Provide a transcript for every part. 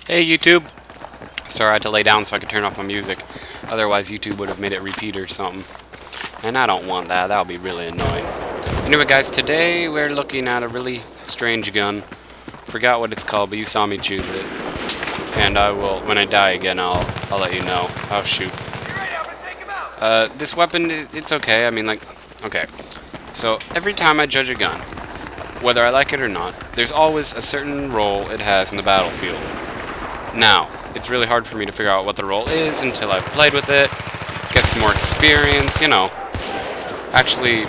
Hey YouTube! Sorry I had to lay down so I could turn off my music. Otherwise YouTube would have made it repeat or something. And I don't want that. That would be really annoying. Anyway guys, today we're looking at a really strange gun. Forgot what it's called, but you saw me choose it. And I will, when I die again, I'll let you know. Oh shoot. This weapon, it's okay. I mean, like, okay. So every time I judge a gun, whether I like it or not, there's always a certain role it has in the battlefield. Now, it's really hard for me to figure out what the role is until I've played with it, get some more experience, you know, actually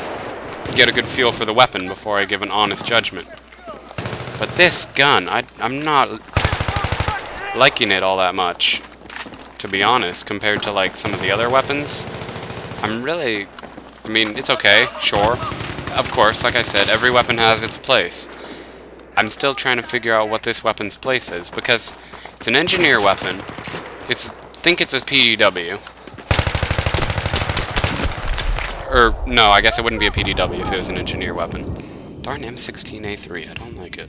get a good feel for the weapon before I give an honest judgment. But this gun, I'm not liking it all that much, to be honest, compared to like some of the other weapons. I mean, it's okay, sure. Of course, like I said, every weapon has its place. I'm still trying to figure out what this weapon's place is, because it's an engineer weapon. I think it's a PDW. Or, no, I guess it wouldn't be a PDW if it was an engineer weapon. Darn M16A3, I don't like it.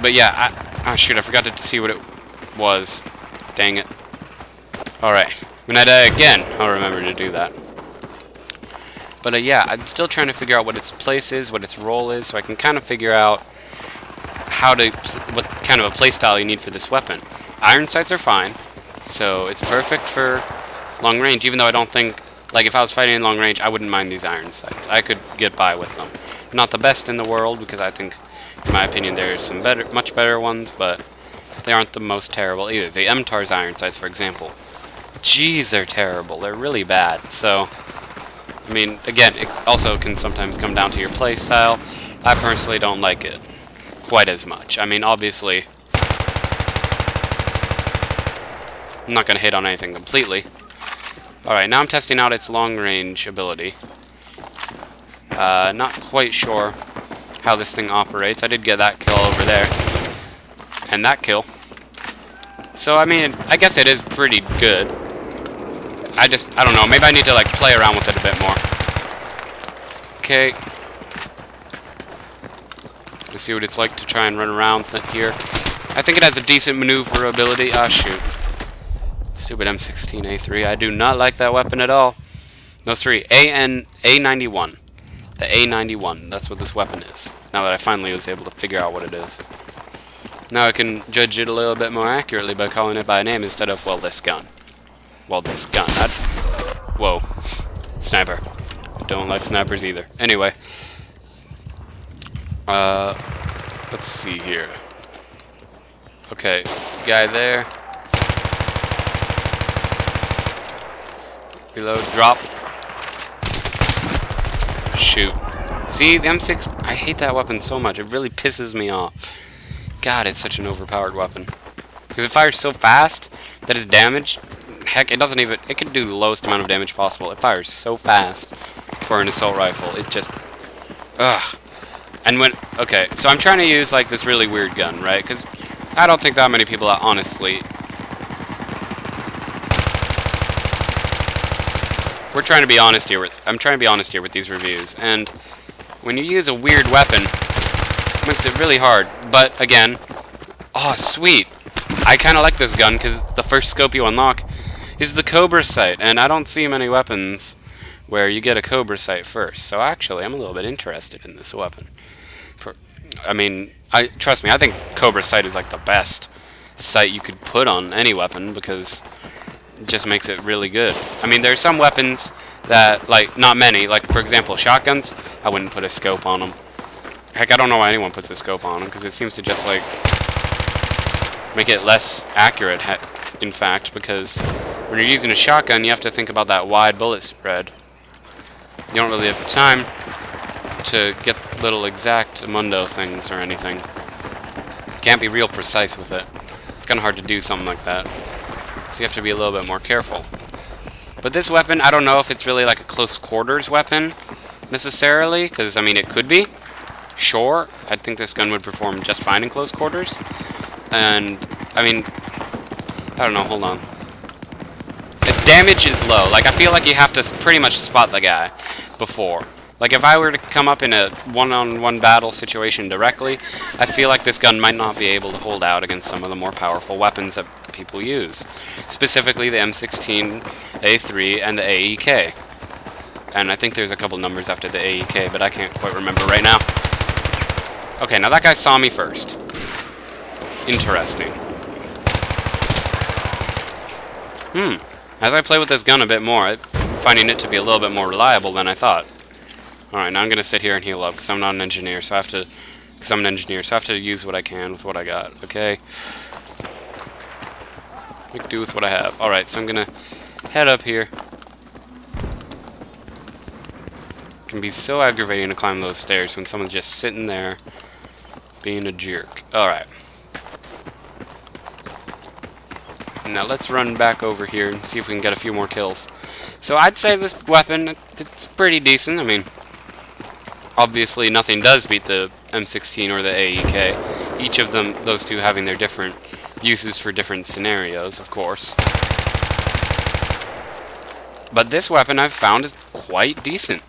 But yeah, oh shoot, I forgot to see what it was. Dang it. Alright, when I die again, I'll remember to do that. But yeah, I'm still trying to figure out what its place is, what its role is, so I can kind of figure out what kind of a playstyle you need for this weapon. Iron sights are fine, so it's perfect for long range, even though I don't think, like if I was fighting in long range, I wouldn't mind these iron sights. I could get by with them. Not the best in the world, because I think, in my opinion, there's some much better ones, but they aren't the most terrible either. The MTAR's iron sights, for example. Jeez, they're terrible. They're really bad, so I mean, again, it also can sometimes come down to your playstyle. I personally don't like it quite as much. I mean, obviously, I'm not going to hit on anything completely. Alright, now I'm testing out its long-range ability. Not quite sure how this thing operates. I did get that kill over there. And that kill. So, I mean, I guess it is pretty good. I don't know, maybe I need to like play around with it a bit more. Okay. Let's see what it's like to try and run around here. I think it has a decent maneuverability. Ah, shoot. Stupid M16A3. I do not like that weapon at all. No, sorry, A91. The A91, that's what this weapon is. Now that I finally was able to figure out what it is. Now I can judge it a little bit more accurately by calling it by name instead of, well, this gun. Well, this gun. Whoa. Sniper. Don't like snipers either. Anyway. Let's see here. Okay. Guy there. Reload. Drop. Shoot. See, the M6... I hate that weapon so much. It really pisses me off. God, it's such an overpowered weapon. Because it fires so fast that its damage... Heck, it doesn't even... It can do the lowest amount of damage possible. It fires so fast for an assault rifle. It just... Ugh. And when... Okay, so I'm trying to use, like, this really weird gun, right? Because I don't think that many people, honestly... We're trying to be honest here with... I'm trying to be honest here with these reviews. And when you use a weird weapon, it makes it really hard. But, again... Oh, sweet. I kind of like this gun, because the first scope you unlock is the Cobra sight, and I don't see many weapons where you get a Cobra sight first. So actually, I'm a little bit interested in this weapon. I mean, trust me, I think Cobra sight is like the best sight you could put on any weapon, because it just makes it really good. I mean, there's some weapons that, like, not many, like, for example, shotguns, I wouldn't put a scope on them. Heck, I don't know why anyone puts a scope on them, because it seems to just, like, make it less accurate, in fact, because when you're using a shotgun, you have to think about that wide bullet spread. You don't really have time to get little exactamundo things or anything. You can't be real precise with it. It's kind of hard to do something like that. So you have to be a little bit more careful. But this weapon, I don't know if it's really like a close quarters weapon, necessarily, because, I mean, it could be. Sure, I think this gun would perform just fine in close quarters. And, I mean, I don't know, hold on. Its damage is low. Like, I feel like you have to pretty much spot the guy before. Like, if I were to come up in a one-on-one battle situation directly, I feel like this gun might not be able to hold out against some of the more powerful weapons that people use. Specifically the M16, A3, and the AEK. And I think there's a couple numbers after the AEK, but I can't quite remember right now. Okay, now that guy saw me first. Interesting. As I play with this gun a bit more, I'm finding it to be a little bit more reliable than I thought. Alright, now I'm gonna sit here and heal up, because I'm not an engineer, so I have to... Because I'm an engineer, so I have to use what I can with what I got, okay? Make do with what I have. Alright, so I'm gonna head up here. It can be so aggravating to climb those stairs when someone's just sitting there being a jerk. Alright. Now let's run back over here and see if we can get a few more kills. So I'd say this weapon, it's pretty decent. I mean, obviously nothing does beat the M16 or the AEK. Each of them, those two having their different uses for different scenarios, of course. But this weapon I've found is quite decent.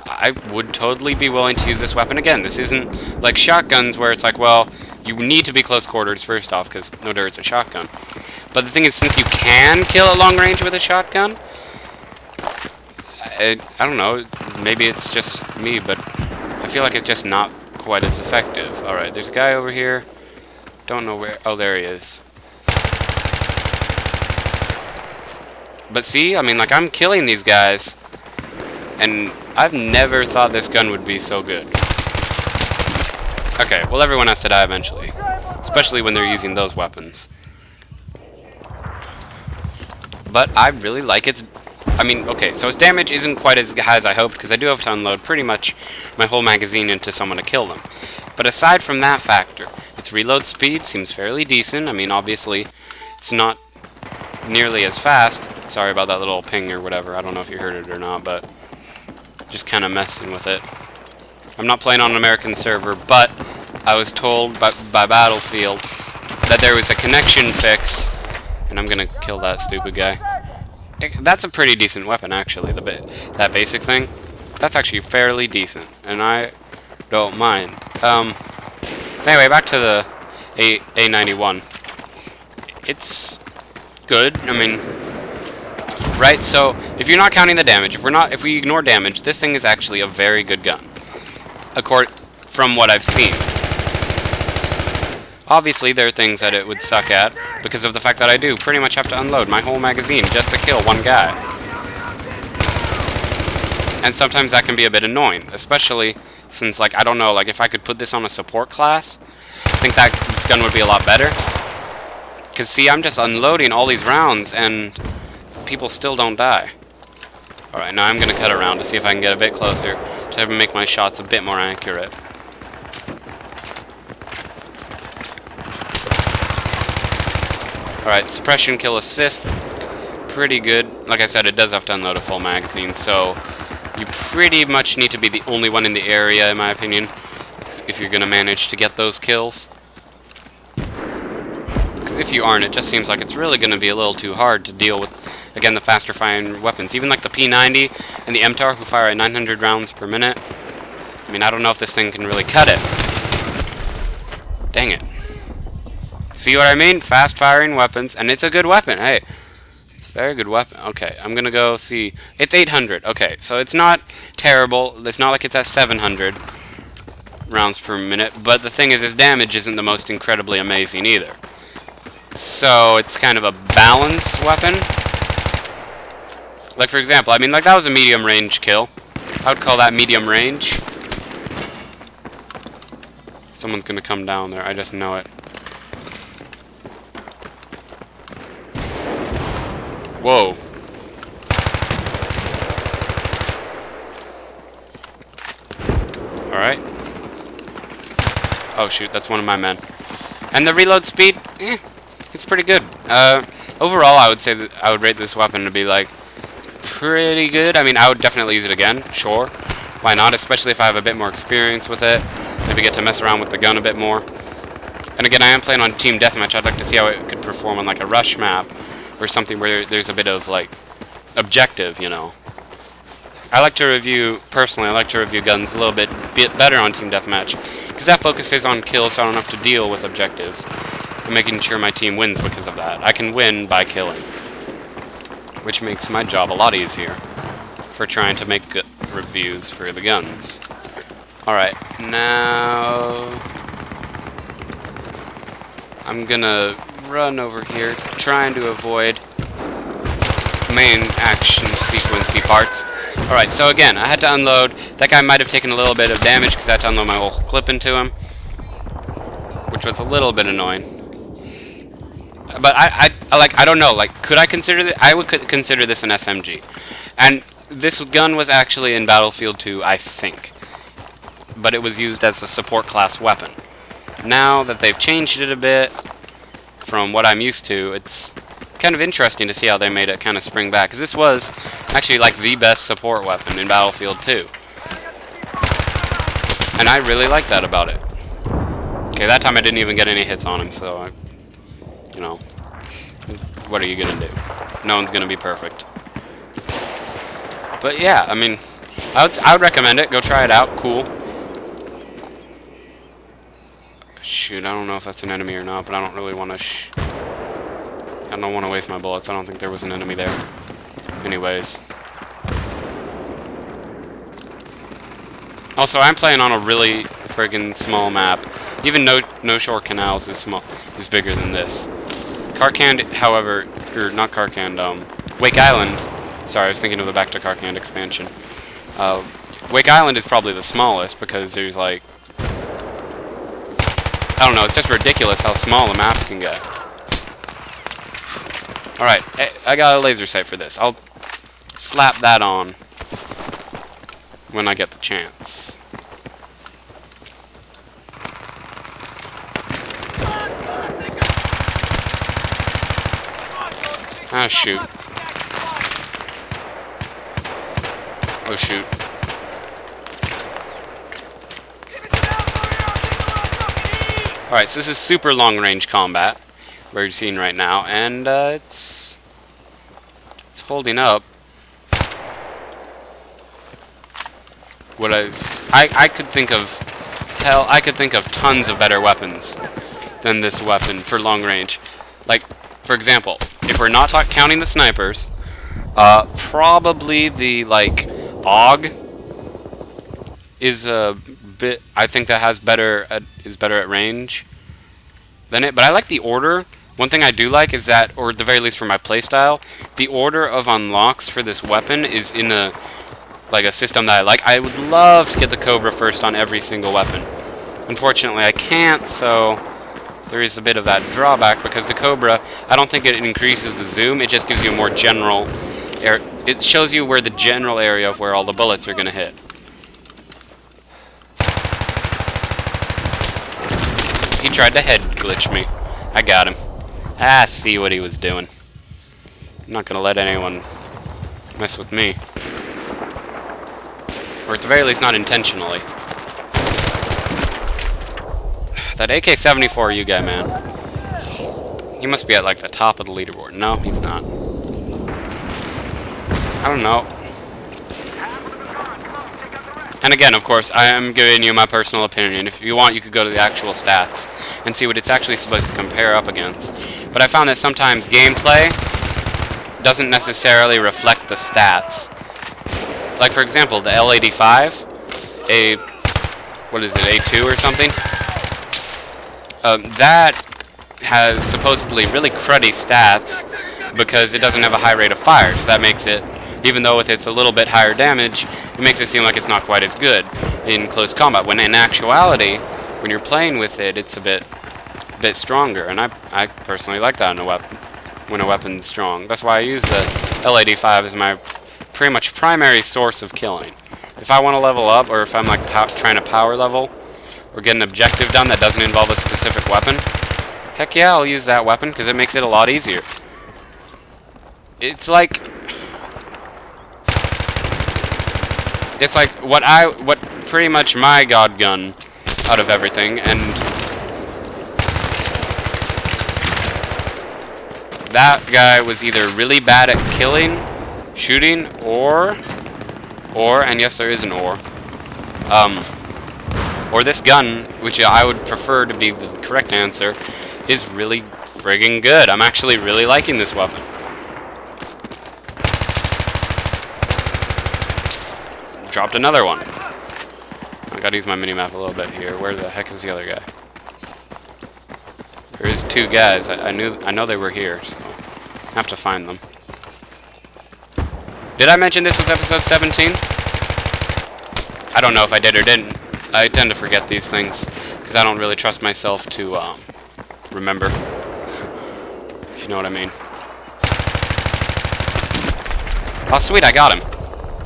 I would totally be willing to use this weapon again. This isn't like shotguns where it's like, well, you need to be close quarters first off, because no dirt, it's a shotgun. But the thing is, since you can kill at long range with a shotgun, I don't know, maybe it's just me, but I feel like it's just not quite as effective. Alright, there's a guy over here. Don't know where. Oh, there he is. But see, I mean, like, I'm killing these guys, and I've never thought this gun would be so good. Okay, well, everyone has to die eventually, especially when they're using those weapons. But I really like its... I mean, okay, so its damage isn't quite as high as I hoped, because I do have to unload pretty much my whole magazine into someone to kill them. But aside from that factor, its reload speed seems fairly decent. I mean, obviously, it's not nearly as fast. Sorry about that little ping or whatever. I don't know if you heard it or not, but just kind of messing with it. I'm not playing on an American server, but I was told by Battlefield that there was a connection fix, and I'm gonna kill that stupid guy. That's a pretty decent weapon, actually. That basic thing, that's actually fairly decent, and I don't mind. Anyway, back to the A91. It's good. I mean, right? So if you're not counting the damage, if we ignore damage, this thing is actually a very good gun, from what I've seen. Obviously, there are things that it would suck at, because of the fact that I do pretty much have to unload my whole magazine just to kill one guy. And sometimes that can be a bit annoying, especially since, like, I don't know, like, if I could put this on a support class, I think that this gun would be a lot better. Because, see, I'm just unloading all these rounds, and people still don't die. Alright, now I'm going to cut around to see if I can get a bit closer, to make my shots a bit more accurate. Alright, suppression, kill, assist, pretty good. Like I said, it does have to unload a full magazine, so you pretty much need to be the only one in the area, in my opinion, if you're going to manage to get those kills. Because if you aren't, it just seems like it's really going to be a little too hard to deal with, again, the faster firing weapons. Even like the P90 and the MTAR, who fire at 900 rounds per minute. I mean, I don't know if this thing can really cut it. Dang it. See what I mean? Fast-firing weapons, and it's a good weapon. Hey, it's a very good weapon. Okay, I'm gonna go see. It's 800. Okay, so it's not terrible. It's not like it's at 700 rounds per minute, but the thing is, its damage isn't the most incredibly amazing either. So it's kind of a balanced weapon. Like, for example, I mean, like, that was a medium-range kill. I would call that medium range. Someone's gonna come down there. I just know it. Whoa. Alright. Oh shoot, that's one of my men. And the reload speed, it's pretty good. Overall, I would say that I would rate this weapon to be, like, pretty good. I mean, I would definitely use it again, sure. Why not? Especially if I have a bit more experience with it. Maybe get to mess around with the gun a bit more. And again, I am playing on Team Deathmatch. I'd like to see how it could perform on, like, a rush map. Or something where there's a bit of, like, objective, you know. I like to review, personally, I like to review guns a little bit better on Team Deathmatch, because that focuses on kills, so I don't have to deal with objectives, and making sure my team wins because of that. I can win by killing, which makes my job a lot easier for trying to make good reviews for the guns. Alright, now I'm gonna run over here, trying to avoid main action sequencey parts. Alright, so again, I had to unload. That guy might have taken a little bit of damage because I had to unload my whole clip into him, which was a little bit annoying. But I don't know, like, could I consider this? I would consider this an SMG. And this gun was actually in Battlefield 2, I think. But it was used as a support class weapon. Now that they've changed it a bit from what I'm used to, it's kind of interesting to see how they made it kind of spring back, because this was actually like the best support weapon in Battlefield 2. And I really like that about it. Okay, that time I didn't even get any hits on him, so you know, what are you gonna do? No one's gonna be perfect. But yeah, I mean, I would recommend it. Go try it out. Cool. Shoot, I don't know if that's an enemy or not, but I don't really want to I don't want to waste my bullets. I don't think there was an enemy there. Anyways. Also, I'm playing on a really friggin' small map. Even No Shore Canals is bigger than this. Karkand, however, or not Karkand, Wake Island. Sorry, I was thinking of the Back to Karkand expansion. Wake Island is probably the smallest because there's like, I don't know, it's just ridiculous how small a map can get. Alright, I got a laser sight for this. I'll slap that on when I get the chance. Ah, shoot. Oh, shoot. Alright, so this is super long-range combat we're seeing right now, and it's holding up. What I could think of, hell, I could think of tons of better weapons than this weapon for long range. Like, for example, if we're not counting the snipers, probably the like AUG is a bit. I think that has is better at range than it. But I like the order. One thing I do like is that, or at the very least for my playstyle, the order of unlocks for this weapon is in a system that I like. I would love to get the Cobra first on every single weapon. Unfortunately, I can't, so there is a bit of that drawback, because the Cobra, I don't think it increases the zoom, it just gives you a more general it shows you where the general area of where all the bullets are going to hit. He tried to head glitch me. I got him. I see what he was doing. I'm not going to let anyone mess with me. Or at the very least, not intentionally. That AK-74 you guy, man. He must be at like the top of the leaderboard. No, he's not. I don't know. And again, of course, I am giving you my personal opinion. If you want, you could go to the actual stats and see what it's actually supposed to compare up against. But I found that sometimes gameplay doesn't necessarily reflect the stats. Like, for example, the L85, what is it, A2 or something? That has supposedly really cruddy stats because it doesn't have a high rate of fire. So that makes it, even though it's a little bit higher damage, it makes it seem like it's not quite as good in close combat. When in actuality, when you're playing with it, it's a bit stronger. And I personally like that in a weapon, when a weapon's strong. That's why I use the L85 as my pretty much primary source of killing. If I want to level up, or if I'm like trying to power level, or get an objective done that doesn't involve a specific weapon, heck yeah, I'll use that weapon because it makes it a lot easier. It's like what pretty much my god gun out of everything, and that guy was either really bad at killing, shooting, or Or, and yes, there is an or this gun, which I would prefer to be the correct answer, is really friggin' good. I'm actually really liking this weapon. Dropped another one. I gotta use my minimap a little bit here. Where the heck is the other guy? There is two guys. I know they were here, so I have to find them. Did I mention this was episode 17? I don't know if I did or didn't. I tend to forget these things because I don't really trust myself to remember, if you know what I mean. Oh, sweet, I got him.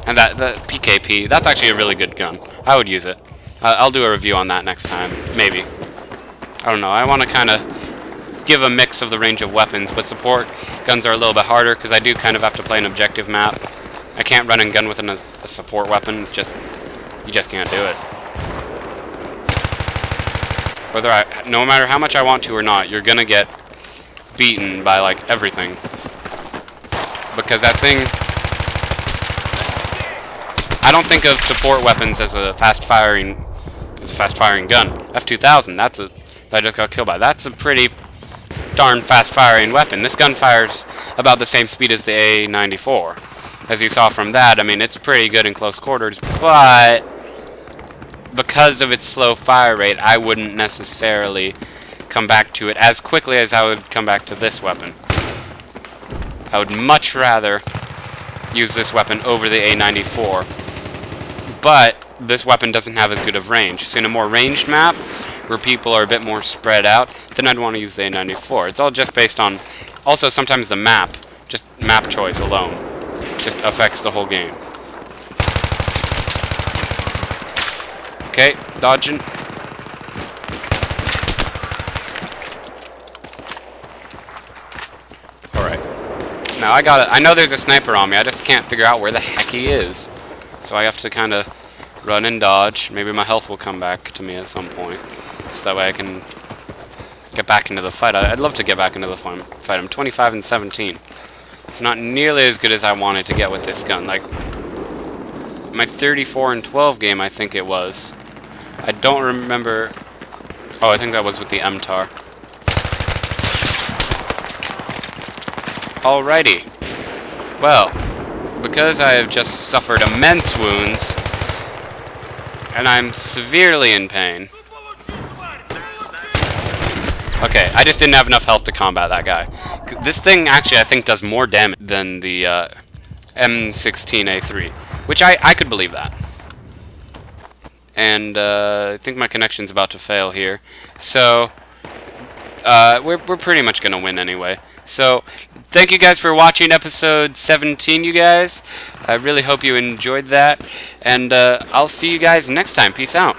And the PKP, that's actually a really good gun. I would use it. I'll do a review on that next time, maybe. I don't know, I want to kind of give a mix of the range of weapons, but support guns are a little bit harder because I do kind of have to play an objective map. I can't run and gun with a support weapon, it's just, you just can't do it. No matter how much I want to or not, you're gonna get beaten by like everything. Because that thing, I don't think of support weapons as a fast firing gun. F2000, that I just got killed by. That's a pretty darn fast firing weapon. This gun fires about the same speed as the A94. As you saw from that, I mean, it's pretty good in close quarters, but because of its slow fire rate, I wouldn't necessarily come back to it as quickly as I would come back to this weapon. I would much rather use this weapon over the A94, but this weapon doesn't have as good of range. So in a more ranged map, where people are a bit more spread out, then I'd want to use the A94. It's all just based on, also sometimes the map, just map choice alone, just affects the whole game. Okay, dodging. Alright. Now I got it. I know there's a sniper on me, I just can't figure out where the heck he is. So I have to kind of run and dodge. Maybe my health will come back to me at some point. So that way I can get back into the fight. I'd love to get back into the fight. I'm 25 and 17. It's not nearly as good as I wanted to get with this gun. Like, my 34 and 12 game, I think it was. I don't remember. Oh, I think that was with the MTAR. Alrighty. Well, because I have just suffered immense wounds, and I'm severely in pain. Okay, I just didn't have enough health to combat that guy. This thing actually, I think, does more damage than the M16A3, which I could believe that. And I think my connection's about to fail here. So we're pretty much gonna win anyway. So thank you guys for watching episode 17, you guys. I really hope you enjoyed that, and I'll see you guys next time. Peace out.